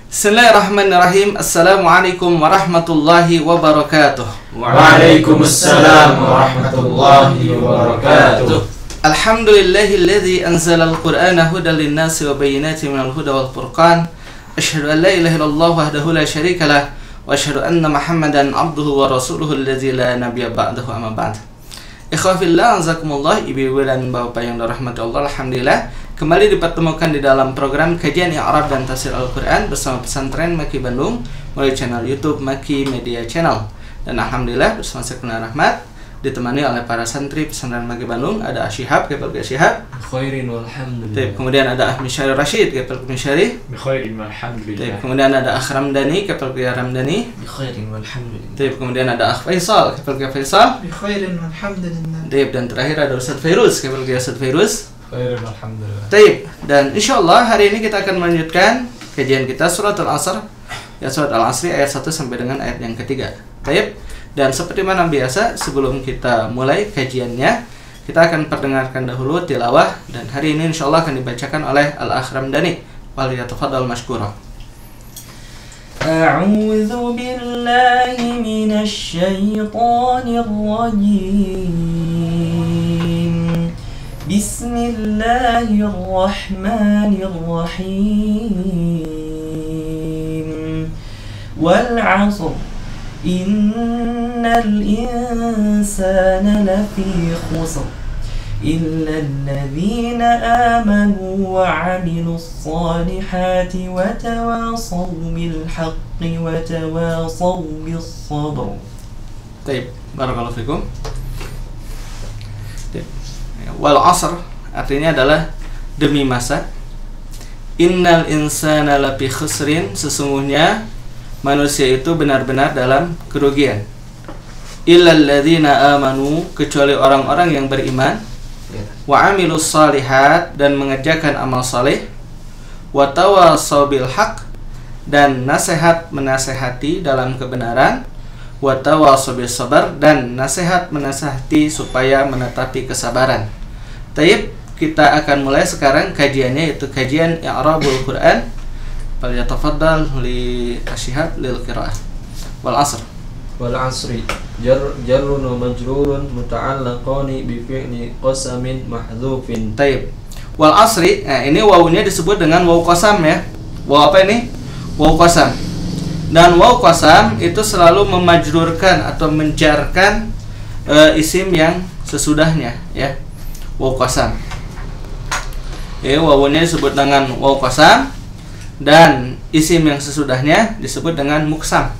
Bismillahirrahmanirrahim. Assalamualaikum warahmatullahi wabarakatuh. Waalaikumsalam warahmatullahi wabarakatuh. Alhamdulillahilladzi anzalal qur'ana hudan linnasi wa bayyinatin minal huda wal furqan. Asyhadu an la ilaha illallah wahdahu la syarikalah wa asyhadu anna Muhammadan abduhu wa rasuluhu alladzi la nabiyya ba'dahu amma ba'd. Ikhwah fillah, azakumullah, ibu-ibu dan bapak yang dirahmati Allah, alhamdulillah kembali dipertemukan di dalam program kajian I'rab dan Tafsir Al-Quran bersama pesantren Maki Bandung melalui channel YouTube Maki Media Channel. Dan alhamdulillah bersama saya Kunal Rahmat ditemani oleh para santri pesantren Maki Bandung. Ada Asyihab, Kepel Asyihab Khairin walhamdulillah. Kemudian ada Ahmad Syari Rashid, Kepel Syari Khairin walhamdulillah. Kemudian ada Akhram Dani, Kepel Ramdani. Khairin walhamdulillah. Kemudian ada Akh Faisal, Kepel Faisal. Khairin walhamdulillah. Dan terakhir ada Ustaz Fairuz, Kepel Ustaz Fairuz. Khairin walhamdulillah. Dan insyaallah hari ini kita akan melanjutkan kajian kita surat Al-Asr, ya, surat Al-Asri ayat 1 sampai dengan ayat yang ketiga. Dan seperti mana biasa, sebelum kita mulai kajiannya, kita akan perdengarkan dahulu tilawah, dan hari ini insyaallah akan dibacakan oleh Al-Akh Ramdani. Waliyatafadhal mashkura. A'udzu billahi minasy syaithanir rajim. Bismillahirrahmanirrahim. Wal 'ashr innal insana lafi khusr illa alladhina amanu wa 'amilus salihati wa tawasaw bil haqqi wa tawasaw bis sabr. Baik, barakallahu fikum. Wal 'ashr artinya adalah demi masa. Innal insana lafi khusrin, sesungguhnya manusia itu benar-benar dalam kerugian. Illal ladzina amanu, kecuali orang-orang yang beriman, wa amilus salihat, dan mengerjakan amal saleh, wa tawasaw bil haq, dan nasihat menasehati dalam kebenaran, wa tawasaw bis sabar, dan nasihat menasehati supaya menetapi kesabaran. Taib, kita akan mulai sekarang kajiannya, yaitu kajian I'rabul Quran. Falyatafaddal li Asyihab lil qiraah. Wal 'asr. Wal 'asri jarrun wa majrurun muta'allaqani bi fi'li qasamin mahdhufin. Taib. Wal 'asri, nah ini wawunya disebut dengan waw qasam, ya. Waw apa ini? Waw qasam. Dan waw qasam itu selalu memajrurkan atau menjarkan isim yang sesudahnya, ya. Waw qasam. Ya, wawunya disebut dengan waw qasam, dan isim yang sesudahnya disebut dengan muqsam,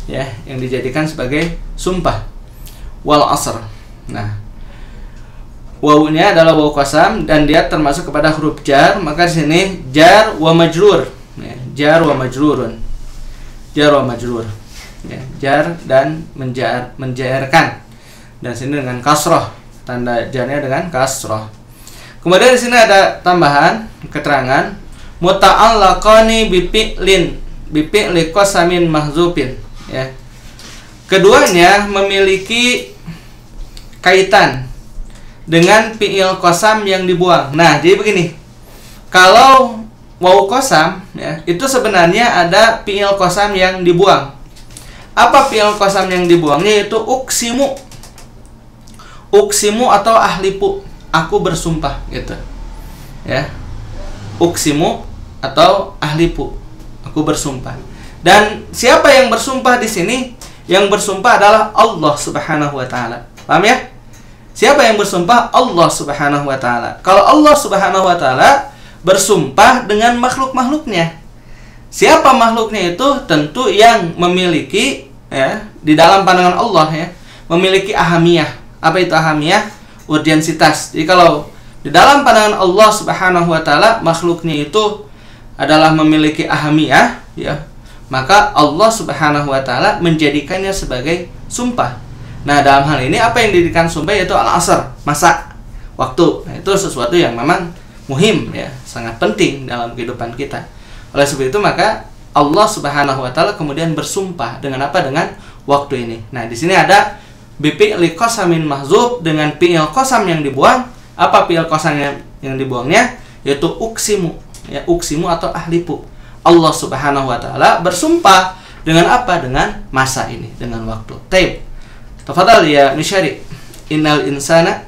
ya, yang dijadikan sebagai sumpah. Wal 'asr. Nah, wawunya adalah waw qasam dan dia termasuk kepada huruf jar, maka di sini jar wa majrur, ya, jar wa majrurun. Jar wa majrur. Ya, jar dan menjairkan. Dan sini dengan kasroh, tanda jarnya dengan kasroh. Kemudian di sini ada tambahan keterangan muta'allaqani bi fi'li qasamin mahzufin, ya. Keduanya memiliki kaitan dengan fi'il qasam yang dibuang. Nah, jadi begini. Kalau waw qasam, ya, itu sebenarnya ada fi'il qasam yang dibuang. Apa fi'il qasam yang dibuangnya? Yaitu uksimu. Uksimu atau ahlipu, aku bersumpah, gitu. Ya. Uksimu atau ahlipu, aku bersumpah. Dan siapa yang bersumpah di sini? Yang bersumpah adalah Allah Subhanahu wa taala. Paham ya? Siapa yang bersumpah? Allah Subhanahu wa taala. Kalau Allah Subhanahu wa taala bersumpah dengan makhluk-makhluknya. Siapa makhluknya itu? Tentu yang memiliki, ya, di dalam pandangan Allah, ya, memiliki ahamiyah. Apa itu ahamiyah? Urgensitas. Jadi kalau di dalam pandangan Allah Subhanahu wa taala makhluknya itu adalah memiliki ahamiyah, ya, maka Allah Subhanahu wa taala menjadikannya sebagai sumpah. Nah, dalam hal ini apa yang dijadikan sumpah yaitu al-asr, masa, waktu. Nah, itu sesuatu yang memang muhim, ya, sangat penting dalam kehidupan kita. Oleh sebab itu maka Allah Subhanahu wa taala kemudian bersumpah dengan apa? Dengan waktu ini. Nah, di sini ada bi fi'li qasamin mahzuf, dengan fi'il qasam yang dibuang. Apa fi'il qasam yang dibuangnya? Yaitu uksimu, ya, uksimu atau ahlipu, Allah Subhanahu wa taala bersumpah dengan apa? Dengan masa ini, dengan waktu. Taib. Tafadhal ya Misyari. Innal insana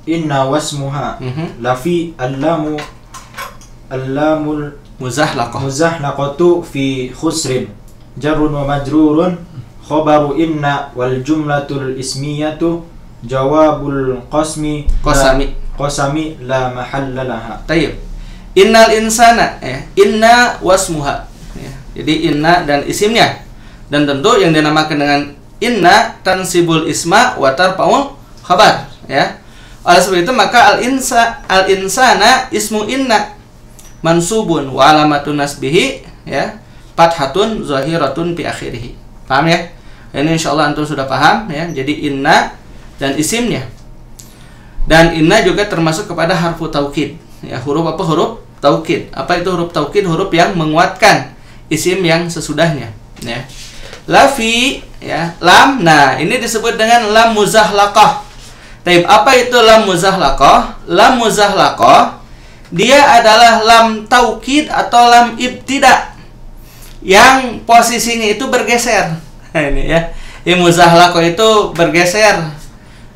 inna wasmuha lafi allamul muzahlaqatu fi khusrin jarrun wa majrurun khabaru inna wal jumlatul ismiyatu jawabul qasami la mahalla laha. Tayyib. Innal insana, inna wasmuha. Jadi inna dan isimnya. Dan tentu yang dinamakan dengan inna tansibul isma wa tarfa'ul khabar, ya. Oleh sebab itu maka al insana ismu inna mansubun wa alamatun nasbihi, ya, fathatun zahiratun fi akhirih. Paham ya? Ini insyaallah antum sudah paham ya. Jadi inna dan isimnya. Dan inna juga termasuk kepada harfu taukid. Ya, huruf apa? Huruf taukid. Apa itu huruf taukid? Huruf yang menguatkan isim yang sesudahnya, ya. Lafi, ya, lam. Nah, ini disebut dengan lam muzahlaqah. Taib, apa itu lam muzahlaqah? Lam muzahlaqah dia adalah lam taukid atau lam ibtida yang posisinya itu bergeser. Nah, ini ya. Ini muzahlaqah itu bergeser,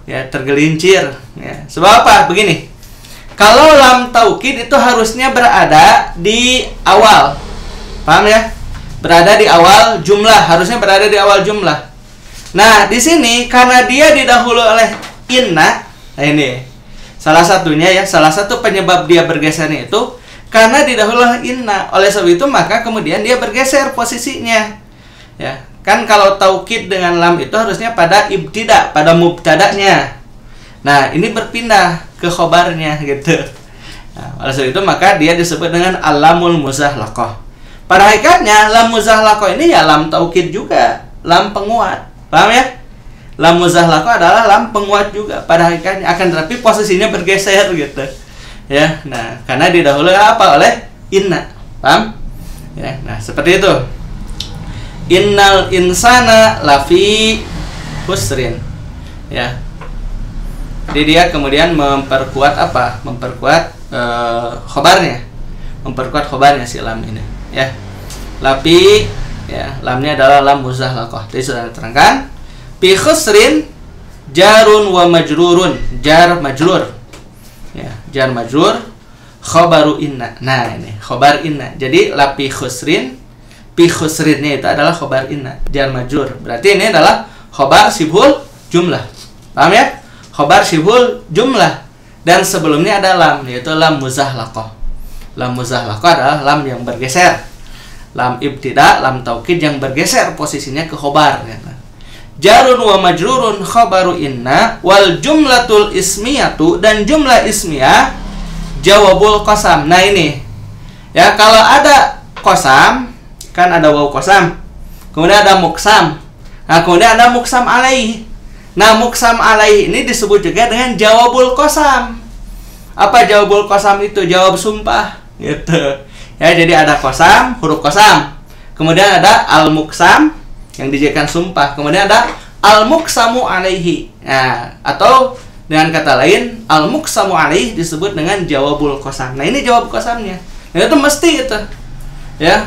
ya, tergelincir, ya. Sebab apa? Begini. Kalau lam taukid itu harusnya berada di awal. Paham ya? Berada di awal jumlah, harusnya berada di awal jumlah. Nah, di sini karena dia didahului oleh inna, nah ini salah satunya ya, salah satu penyebab dia bergesernya itu karena didahului oleh inna. Oleh sebab itu maka kemudian dia bergeser posisinya. Ya, kan kalau taukid dengan lam itu harusnya pada ibtida, pada mubtadanya. Nah, ini berpindah ke khobarnya gitu. Nah, oleh sebab itu maka dia disebut dengan alamul muzahlaqah. Pada hakikatnya lam muzahlaqah ini ya lam taukid juga, lam penguat. Paham ya? Lam muzahlaqah adalah lam penguat juga pada hakikatnya, akan tetapi posisinya bergeser gitu. Ya. Nah, karena didahului apa? Oleh inna. Paham? Ya. Nah, seperti itu. Innal insana lafi khusrin. Ya. Jadi dia kemudian memperkuat apa? Memperkuat khobarnya. Memperkuat khobarnya si lam ini. Ya, lapi, ya, lamnya adalah lam muzahlaqah. Tadi sudah diterangkan. Fi khusrin jarun wa majrurun, jar majrur. Ya, jar majrur khabaru inna. Nah, ini khabar inna. Jadi lapi khusrin, fi khusrinnya itu adalah khabar inna, jar majrur. Berarti ini adalah khabar sibhul jumlah. Paham ya? Khabar sibhul jumlah. Dan sebelumnya ada lam, yaitu lam muzahlaqah. Lam muzahlaqah adalah lam yang bergeser. Lam ibtida, lam taukid yang bergeser posisinya ke khobar. Jarun wa majrurun khabaru inna wal jumlatul ismiyatu, dan jumlah ismiyah jawabul qasam. Nah ini ya, kalau ada qasam kan ada waw qasam, kemudian ada muqsam, nah kemudian ada muqsam alaih. Nah, muqsam alaih ini disebut juga dengan jawabul qasam. Apa jawabul qasam itu? Jawab sumpah gitu. Ya, jadi ada qasam, huruf qasam. Kemudian ada al-muqsam yang dijadikan sumpah. Kemudian ada al-muqsamu alaihi. Nah, atau dengan kata lain al-muqsamu alaihi disebut dengan jawabul qasam. Nah, ini jawab qasamnya. Nah, itu mesti itu. Ya.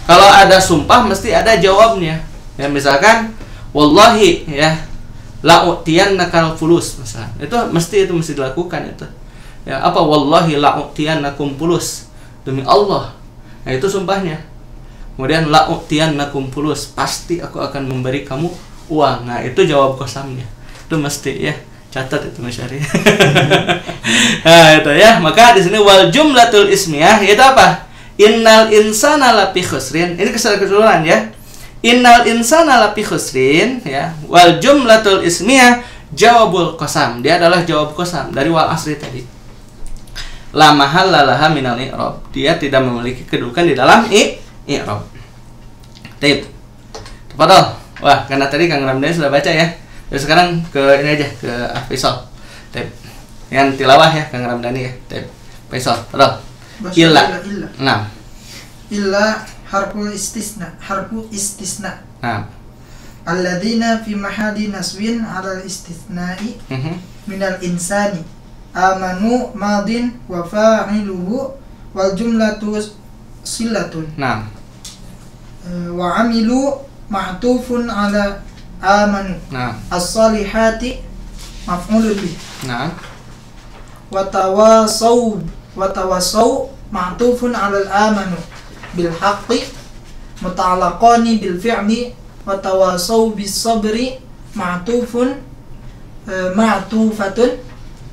Kalau ada sumpah mesti ada jawabnya. Ya, misalkan wallahi, ya, la u'tiyannakal fulus misalnya. Itu mesti dilakukan itu. Ya, apa wallahi la u'tiyannakum fulus, demi Allah. Nah, itu sumpahnya. Kemudian la u'tiyannakum fulus, pasti aku akan memberi kamu uang. Nah, itu jawab qasamnya. Itu mesti ya. Catat itu Masyari. Nah, itu ya. Maka di sini wal jumlatul ismiyah itu apa? Innal insana lafi khusrin. Ini keseluruhan ya. Innal insana lafi khusrin, ya. Wal jumlatul ismiyah jawabul qasam. Dia adalah jawab qasam dari wal asri tadi. La mahalla laha minal i'rab. Dia tidak memiliki kedudukan di dalam i'rab. Taib. Tafadhol. Wah, karena tadi Kang Ramdhani sudah baca ya. Jadi sekarang ke ini aja, ke Faisal. Taib. Yang tilawah ya Kang Ramdhani ya. Taib. Faisal. Tafadhol. Illa. Nah. Illa harfu istisna. Nah. Alladzina fi mahali naswin 'ala istisna'i minal insani amanu madin wa fa'iluhu wal jumlatu silatun. Nah, Wa amilu ma'tufun ala amanu. nah, As-salihati maf'ulun bih. nah, Wa tawasaw ma'tufun ala amanu bil haqqi muta'allaqani bil fi'li wa tawasaw bis sabri ma'tufun ma'tufatun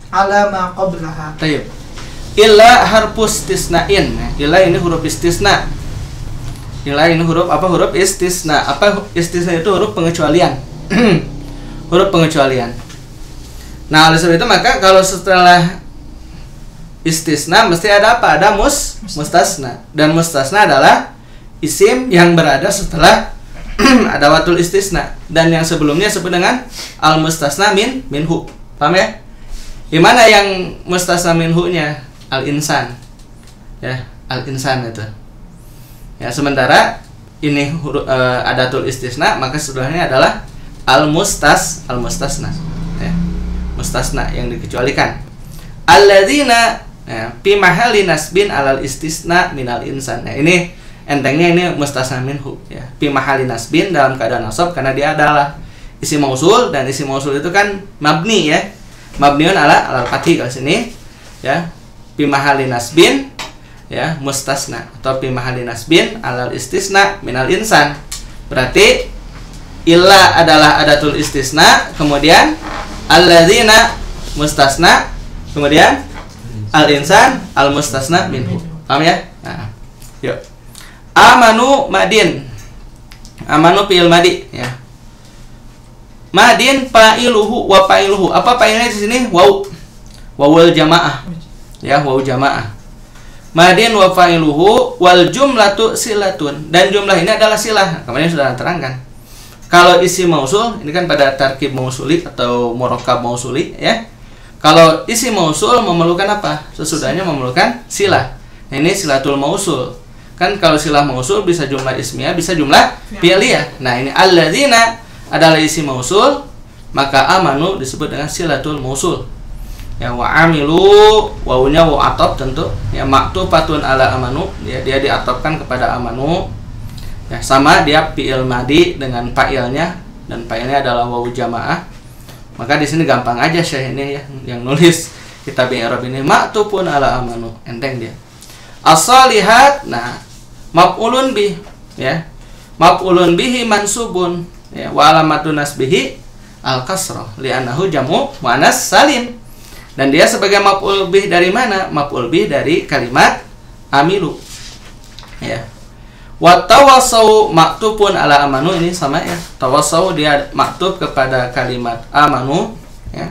ala ma qablaha. tayyib. Illa harfus istisna'in. Illa ini huruf istisna. Illa ini huruf apa? Huruf istisna. Apa istisna itu? Huruf pengecualian. Huruf pengecualian. Nah, oleh sebab itu maka kalau setelah istisna mesti ada apa? Ada mustasna. Dan mustasna adalah isim yang berada setelah adawatul istisna, dan yang sebelumnya disebut dengan al mustasna minhu. Paham ya? Gimana yang mustasna minhu-nya? Al insan. Ya, al insan itu. Ya, sementara ini adatul istisna, maka setelahnya adalah al mustasna. Ya. Mustasna yang dikecualikan. Alladzina ya, fi mahalli nasbin alal istisna minal insan. Ya, ini entengnya ini mustasna minhu ya. Fi mahalli nasbin dalam keadaan nasab karena dia adalah isim mausul, dan isim mausul itu kan mabni ya. Mabniun alal fathi kalau sini ya. Fi mahalli nasbin ya mustasna, atau fi mahalli nasbin alal istisna minal insan. Berarti illa adalah adatul istisna, kemudian alladzina mustasna, kemudian al insan al mustasna minhu. Paham ya? Nah, yuk. Amanu madin. Amanu fi'il madi ya. Madin fa'iluhu wa fa'iluhu. Apa fa'ilnya di sini? Waw. Wawul jamaah. Ya, waw jamaah. Madin wa fa'iluhu wal jumlatu silatun. Dan jumlah ini adalah silah. Kemarin sudah terangkan. Kalau isi mausul, ini kan pada tarkib mausuli atau murakkab mausuli ya. Kalau isi mausul memerlukan apa? Sesudahnya memerlukan silah. Nah, ini silatul mausul. Kan kalau silah mausul bisa jumlah ismiyah, bisa jumlah fi'liyah. Nah, ini alladzina adalah isi mausul, maka amanu disebut dengan silatul mausul. Ya, wa amilu, wawunya wa atop tentu. Ya, maktufatun ala amanu, dia diatopkan kepada amanu. Ya, sama dia fi'il madi dengan fa'ilnya, dan fa'ilnya adalah wawu jamaah. Maka di sini gampang aja Syekh ini ya yang nulis kitab i'rab ini maktufun ala amanu, enteng dia. As-salihat, nah maf'ulun bih ya. Maf'ulun bihi mansubun ya, wa alamatun nasbihi al-kasrah li'annahu jamu muannas salim. Dan dia sebagai maf'ul bih dari mana? Maf'ul bih dari kalimat amilu. Ya. Wa tawassau maktubun ala amanu, ini sama ya. Tawassau dia maktub kepada kalimat amanu ya.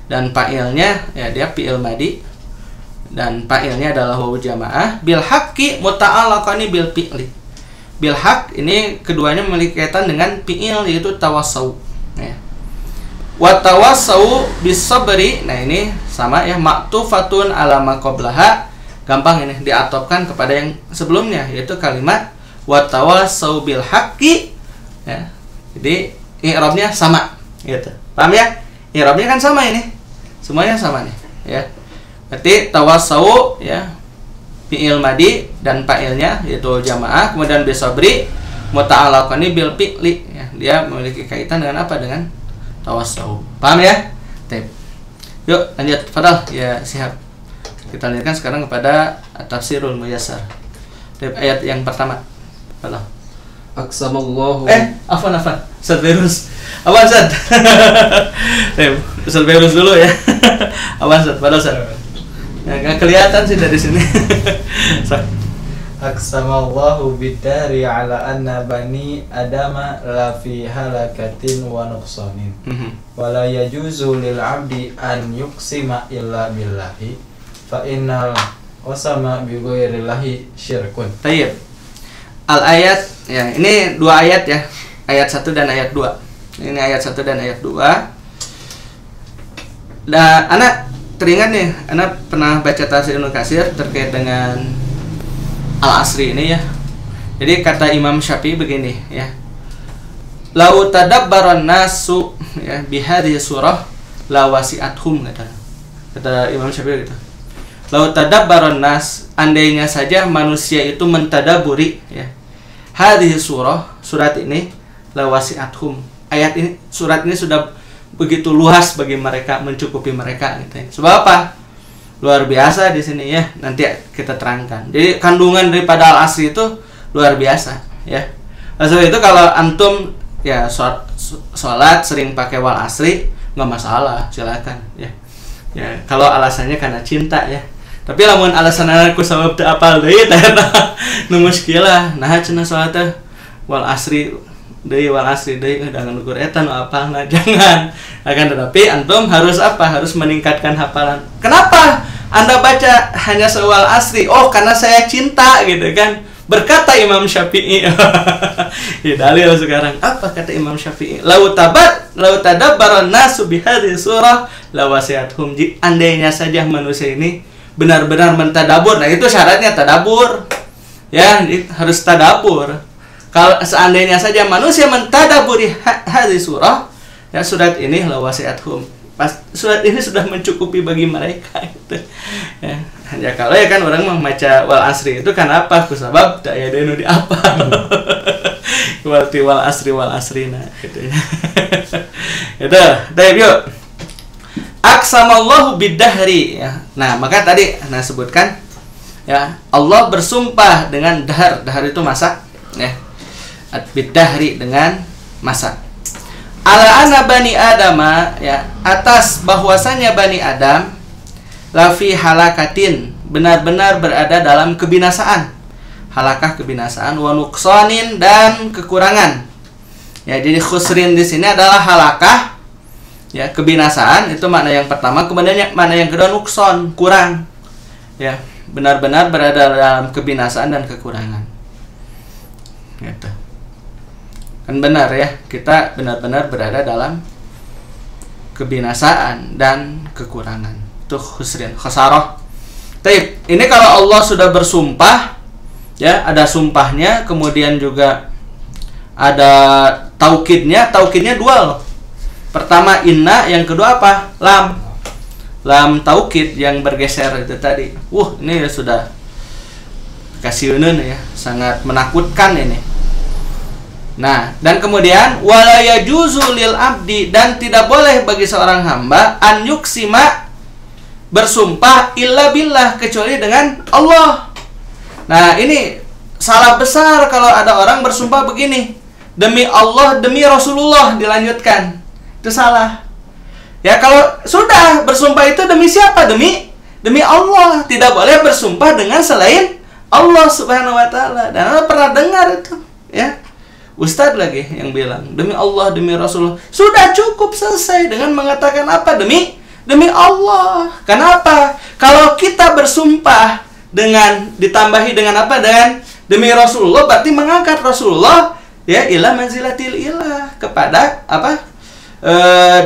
Dan fa'ilnya ya dia fi'il madi, dan fa'ilnya adalah wawu jamaah. Bil haqqi muta'allaqani bil fi'li. Bil haqq ini keduanya memiliki kaitan dengan fi'il, yaitu tawassau ya. Wa tawassau bis sabri, nah ini sama ya, maktufatun ala ma qablaha. Gampang ini diatopkan kepada yang sebelumnya, yaitu kalimat wa tawassau bil haqqi ya. Jadi i'rabnya sama gitu. Paham ya? I'rabnya kan sama ini. Semuanya sama nih ya. Berarti tawassau ya fi'il madi dan fa'ilnya yaitu jamaah, kemudian bisabri muta'allaqani bil fi'li ya. Dia memiliki kaitan dengan apa? Dengan tawassau. Paham ya? Tip. Yuk lanjut, Fadal ya, siap. Kita lihatkan sekarang kepada tafsirul muyassar. Ayat yang pertama. Fadal. Aqsamallahu. Afwan. Ustaz Berus. Apa Ustaz? Ustaz Berus dulu ya. Apa Ustaz? Fadal Ustaz. Ya, nggak kelihatan sih dari sini. Aqsamallahu bidari ala anna bani adama la fi halakatin wa nuqsanin. Wa la yajuzu lil abdi an yuqsima illa billahi fa innal qasama bi ghairillahi syirkun. Tayyib. Al ayat ya, ini dua ayat ya. Ayat 1 dan ayat 2. Ini ayat 1 dan ayat 2. Dan anak teringat nih, anak pernah baca tafsir Ibnu Katsir terkait dengan Al-Asri ini ya. Jadi kata Imam Syafi'i begini ya. Lau tadabbaran nasu ya bihadhihi surah la wasi'athum, kata. Kata Imam Syafi'i gitu. Lau tadabbaron nas, andainya saja manusia itu mentadaburi ya. Hadhihi surat ini la wasi'athum. Ayat ini, surat ini sudah begitu luas bagi mereka, mencukupi mereka gitu ya. Sebab apa? Luar biasa di sini ya. Nanti kita terangkan. Jadi kandungan daripada Al-Asri itu luar biasa ya. Sebab itu kalau antum ya sholat sering pakai wal asri nggak masalah, silakan ya. Ya kalau alasannya karena cinta ya. Tapi lamun alasan aku sabab teu apal deui tah nu muskilah. Nah cenah sholat teh wal asri deui dengan ukur eta nu apal nah jangan. Akan tetapi antum harus apa? Harus meningkatkan hafalan. Kenapa Anda baca hanya sewal asri? Oh, karena saya cinta gitu kan. Berkata Imam Syafi'i. Ya dalil sekarang. Apa kata Imam Syafi'i? Lau tadabbaron nasu bihadhihi surah lawasi'athum. Andainya saja manusia ini benar-benar mentadabur. Nah, itu syaratnya tadabur. Ya, harus tadabur. Kalau seandainya saja manusia mentadaburi hadhihi surah, ya surat ini lawasi'athum. Surat ini sudah mencukupi bagi mereka gitu. Ya kalau ya kan orang membaca wal asri itu kan apa? Kusabab daya denu di apa? Wal asri nah gitu ya. Itu, baik yuk. Aqsamallahu bid-dahri ya. Nah, maka tadi sebutkan ya, Allah bersumpah dengan dahar. Dahar itu masa ya. Bid-dahri dengan masa. Ala ana bani adama ya, atas bahwasanya bani Adam lafi halakatin, benar-benar berada dalam kebinasaan. Halakah kebinasaan, wa nuqsanin dan kekurangan. Ya, jadi khusrin di sini adalah halakah ya, kebinasaan itu makna yang pertama, kemudian makna yang kedua nuqsan, kurang. Ya, benar-benar berada dalam kebinasaan dan kekurangan. Gitu. Kan benar ya, kita benar-benar berada dalam kebinasaan dan kekurangan. Itu khusrin, khasarah. Baik, ini kalau Allah sudah bersumpah ya, ada sumpahnya, kemudian juga ada taukidnya. Taukidnya dua loh. Pertama inna, yang kedua apa? Lam. Lam taukid yang bergeser itu tadi. Ini sudah kasihunun ya, sangat menakutkan ini. Nah, dan kemudian wala yajuzu lil abdi, dan tidak boleh bagi seorang hamba an yuksima, bersumpah illa billah, kecuali dengan Allah. Nah, ini salah besar kalau ada orang bersumpah begini, demi Allah, demi Rasulullah, dilanjutkan. Itu salah. Ya, kalau sudah bersumpah itu demi siapa? Demi Allah. Tidak boleh bersumpah dengan selain Allah Subhanahu wa taala. Dan Anda pernah dengar itu, ya. Ustadz lagi yang bilang demi Allah, demi Rasulullah. Sudah cukup, selesai dengan mengatakan apa? Demi Allah. Kenapa? Kalau kita bersumpah dengan ditambahi dengan apa? Dengan demi Rasulullah, berarti mengangkat Rasulullah ya ila manzilatil ilah, kepada apa?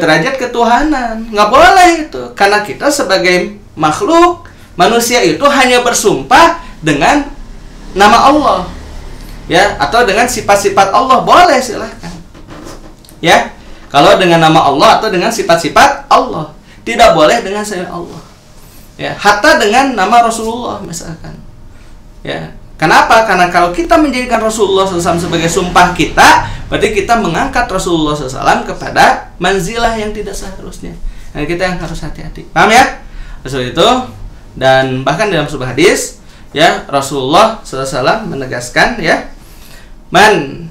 Derajat ketuhanan. Nggak boleh itu. Karena kita sebagai makhluk manusia itu hanya bersumpah dengan nama Allah. Ya, atau dengan sifat-sifat Allah boleh, silahkan. Ya, kalau dengan nama Allah atau dengan sifat-sifat Allah, tidak boleh dengan selain Allah. Ya, hatta dengan nama Rasulullah misalkan. Ya, kenapa? Karena kalau kita menjadikan Rasulullah SAW sebagai sumpah kita, berarti kita mengangkat Rasulullah SAW kepada manzilah yang tidak seharusnya. Nah, kita yang harus hati-hati. Paham ya? Rasul itu, dan bahkan dalam sebuah hadis, ya, Rasulullah SAW menegaskan ya, man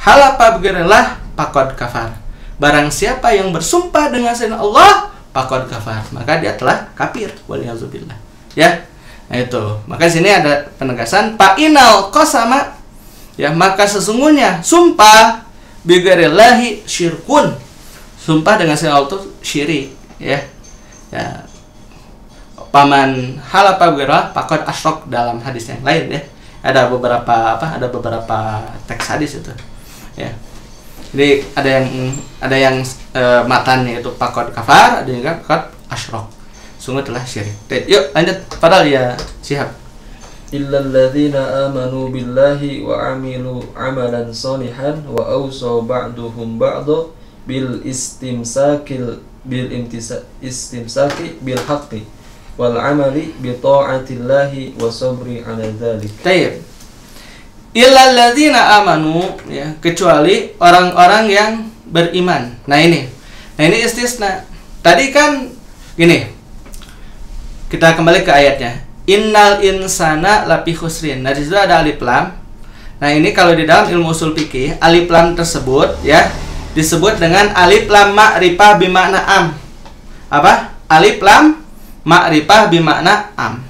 halafa bighairillah faqad kafar. Barang siapa yang bersumpah dengan selain Allah, faqad kafar, maka dia telah kafir. Waliyadzubillah. Ya. Nah itu. Maka sini ada penegasan fa'inal qasama. Ya, maka sesungguhnya sumpah bighairillahi syirkun. Sumpah dengan selain Allah itu syirik, ya. Ya. Paman halafa bighairillah faqad asyrak, dalam hadis yang lain ya. Ada beberapa teks hadis itu ya. Jadi ada yang matanya itu faqad kafar, ada juga faqad asyrak, sungguh telah syirik. Yuk lanjut, padahal ya Syihab. Illal ladzina amanu billahi wa amilu amalan sholihan wa awsaw ba'duhum ba'da bil istimsakil bil istimsaki bil haqqi wal amali bi ta'atillahi wa sabri 'ala dzalik. Tayyib. Illal ladzina amanu, ya, kecuali orang-orang yang beriman. Nah ini istisna. Tadi kan gini. Kita kembali ke ayatnya. Innal insana lafi khusrin. Nah di situ ada alif lam. Nah ini kalau di dalam ilmu usul fikih, alif lam tersebut ya disebut dengan alif lam ma'rifah bimakna am. Apa? Alif lam ma'rifah bimakna am.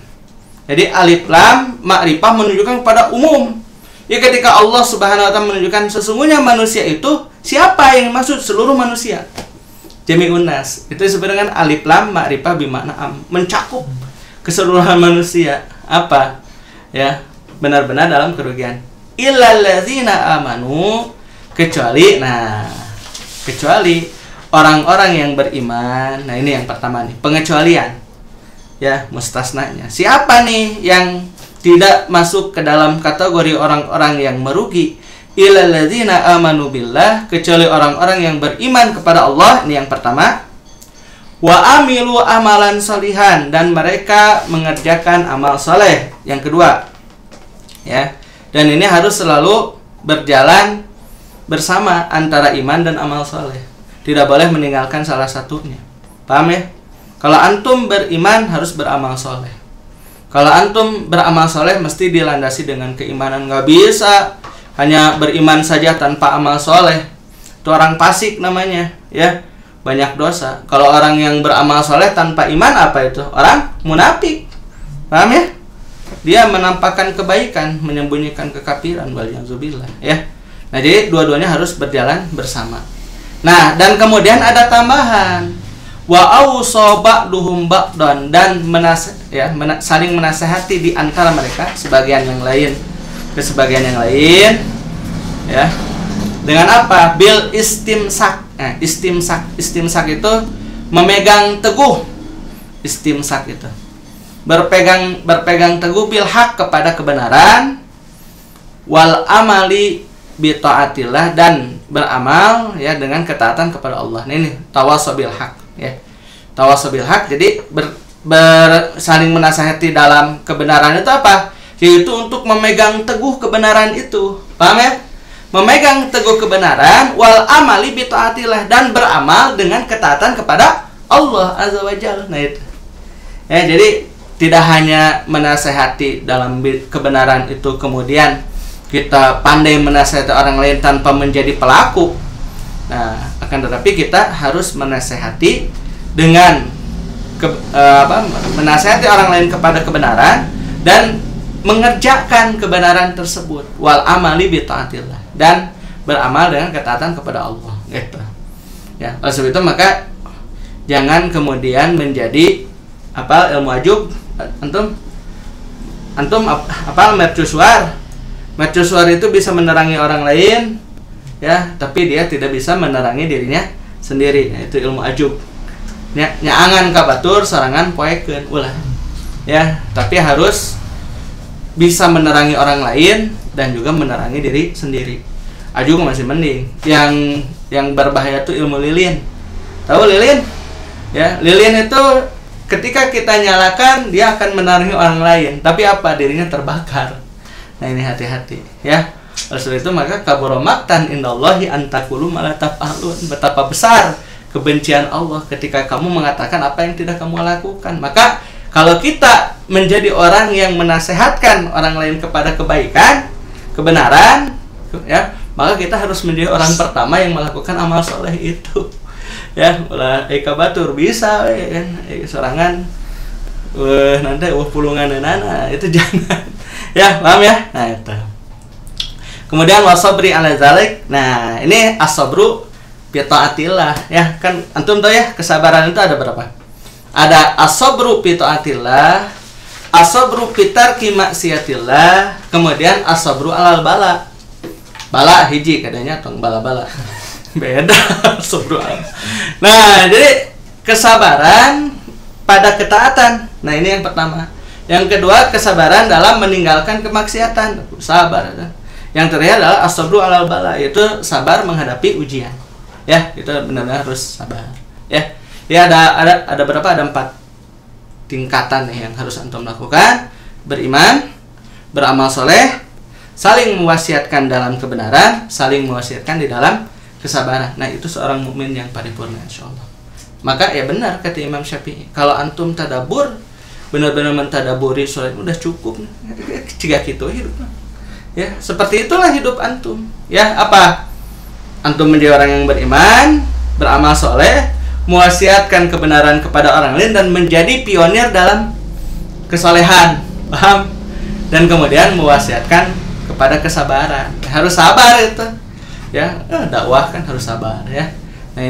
Jadi alif lam ma'rifah menunjukkan kepada umum. Ya ketika Allah Subhanahu wa taala menunjukkan sesungguhnya manusia itu siapa yang maksud seluruh manusia. Jami'un nas. Itu disebut dengan alif lam ma'rifah bimakna am, mencakup keseluruhan manusia. Apa? Ya, benar-benar dalam kerugian. Illal ladzina amanu, kecuali orang-orang yang beriman. Nah, ini yang pertama nih, pengecualian. Ya, mustasnanya. Siapa nih yang tidak masuk ke dalam kategori orang-orang yang merugi? Illal ladzina amanu billah, kecuali orang-orang yang beriman kepada Allah. Ini yang pertama. Wa amilu amalan salihan, dan mereka mengerjakan amal soleh. Yang kedua, ya, dan ini harus selalu berjalan bersama antara iman dan amal soleh. Tidak boleh meninggalkan salah satunya. Paham ya? Kalau antum beriman harus beramal soleh. Kalau antum beramal soleh mesti dilandasi dengan keimanan. Nggak bisa hanya beriman saja tanpa amal soleh. Itu orang fasik namanya, ya, banyak dosa. Kalau orang yang beramal soleh tanpa iman, apa itu? Orang munafik. Paham ya? Dia menampakkan kebaikan, menyembunyikan kekafiran. Waliyadzubillah, ya. Nah jadi dua-duanya harus berjalan bersama. Nah dan kemudian ada tambahan. Wa awsa ba'duhum ba'dan, dan saling menasehati di antara mereka sebagian yang lain ke sebagian yang lain, ya. Dengan apa? Bil istimsak. Nah, istimsak itu memegang teguh. Istimsak itu berpegang teguh bil haq, kepada kebenaran, wal amali bi taatillah, dan beramal ya dengan ketaatan kepada Allah. Nah, ini tawasabil haq, ya. Tawasabil haq. Jadi saling menasihati dalam kebenaran itu apa? Yaitu untuk memegang teguh kebenaran itu. Paham ya? Memegang teguh kebenaran, wal amali bi taatillah, dan beramal dengan ketaatan kepada Allah azza wajalla. Nah itu. Ya, jadi tidak hanya menasehati dalam kebenaran itu kemudian kita pandai menasehati orang lain tanpa menjadi pelaku. Nah, akan tetapi kita harus menasehati dengan menasehati orang lain kepada kebenaran dan mengerjakan kebenaran tersebut, wal amali bi taatillah, dan beramal dengan ketaatan kepada Allah, gitu. Ya, oleh sebab itu maka jangan kemudian menjadi ilmu ajub. Antum mercusuar. Mercusuar itu bisa menerangi orang lain, ya, tapi dia tidak bisa menerangi dirinya sendiri. Itu ilmu ajub. Nyaangan ka batur sorangan poekeun ulah. Ya, tapi harus bisa menerangi orang lain dan juga menerangi diri sendiri. Ajub masih mending. Yang berbahaya itu ilmu lilin. Tahu lilin? Ya, lilin itu ketika kita nyalakan dia akan menerangi orang lain, tapi apa? Dirinya terbakar. Nah, ini hati-hati, ya. Oleh sebab itu maka kabura maqtan indallahi an taqulu ma la taf'alun. Betapa besar kebencian Allah ketika kamu mengatakan apa yang tidak kamu lakukan. Maka kalau kita menjadi orang yang menasehatkan orang lain kepada kebaikan, kebenaran, ya, maka kita harus menjadi orang pertama yang melakukan amal soleh itu. Ya, ulah eka batur bisa kan sorangan nanti pulungan nana itu jangan. Ya, paham ya? Nah, itu. Kemudian wasabri ala zalik. Nah, ini as-sabru bi taatillah, ya. Kan antum tahu ya, kesabaran itu ada berapa? Ada as-sabru bi taatillah, as-sabru bi tarki maksiatillah, kemudian as-sabru alal bala. Bala hiji katanya tong bala-bala. Beda sabru. Nah, jadi kesabaran pada ketaatan. Nah, ini yang pertama. Yang kedua, kesabaran dalam meninggalkan kemaksiatan. Sabar. Yang terakhir adalah as-sabru alal bala, yaitu sabar menghadapi ujian. Ya, itu benar-benar harus sabar. Ya. Ya ada berapa? Ada 4 tingkatan nih yang harus antum lakukan. Beriman, beramal soleh, saling mewasiatkan dalam kebenaran, saling mewasiatkan di dalam kesabaran. Nah, itu seorang mukmin yang paripurna insyaallah. Maka ya benar kata Imam Syafi'i, kalau antum tadabur, benar-benar mentadaburi sholat udah cukup. Ciga gitu hidup. Ya, seperti itulah hidup antum. Ya, apa? Antum menjadi orang yang beriman, beramal soleh, mewasiatkan kebenaran kepada orang lain, dan menjadi pionir dalam kesolehan, paham? Dan kemudian mewasiatkan kepada kesabaran. Harus sabar itu, ya. Dakwah kan harus sabar, ya. Nah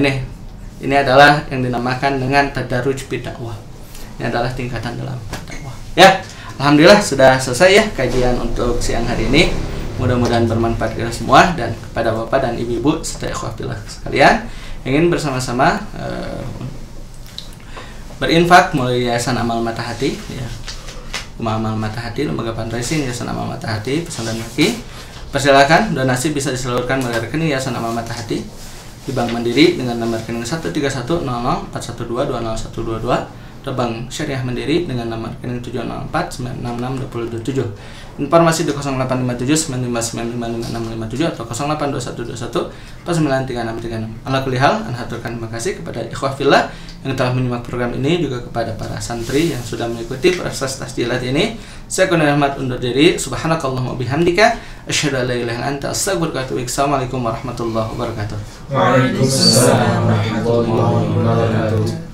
ini adalah yang dinamakan dengan tadarruj fi dakwah. Ini adalah tingkatan dalam dakwah. Ya, alhamdulillah sudah selesai ya kajian untuk siang hari ini. Mudah-mudahan bermanfaat kita semua, dan kepada bapak dan ibu-ibu serta ikhwah-fillah sekalian ingin bersama-sama berinfak melalui Yayasan Amal Mata Hati, ya. Rumah Amal Mata Hati, Lembaga Fundraising Yayasan Amal Mata Hati, Pesantren Maki. Persilakan donasi bisa disalurkan melalui rekening Yayasan Amal Mata Hati di Bank Mandiri dengan nomor rekening 1310041220122 atau Bank Syariah Mandiri dengan nomor rekening 704966227. Informasi di 085795955657 atau 082121493636. Ala kulli hal, ana haturkan terima kasih kepada ikhwah fillah yang telah menyimak program ini, juga kepada para santri yang sudah mengikuti proses tasjilat ini. Saya Kurnia Ahmad undur diri. Subhanakallahumma bihamdika asyhadu an la ilaha illa anta astaghfiruka wa atubu ilaik. Assalamualaikum warahmatullahi wabarakatuh. Waalaikumsalam warahmatullahi wabarakatuh.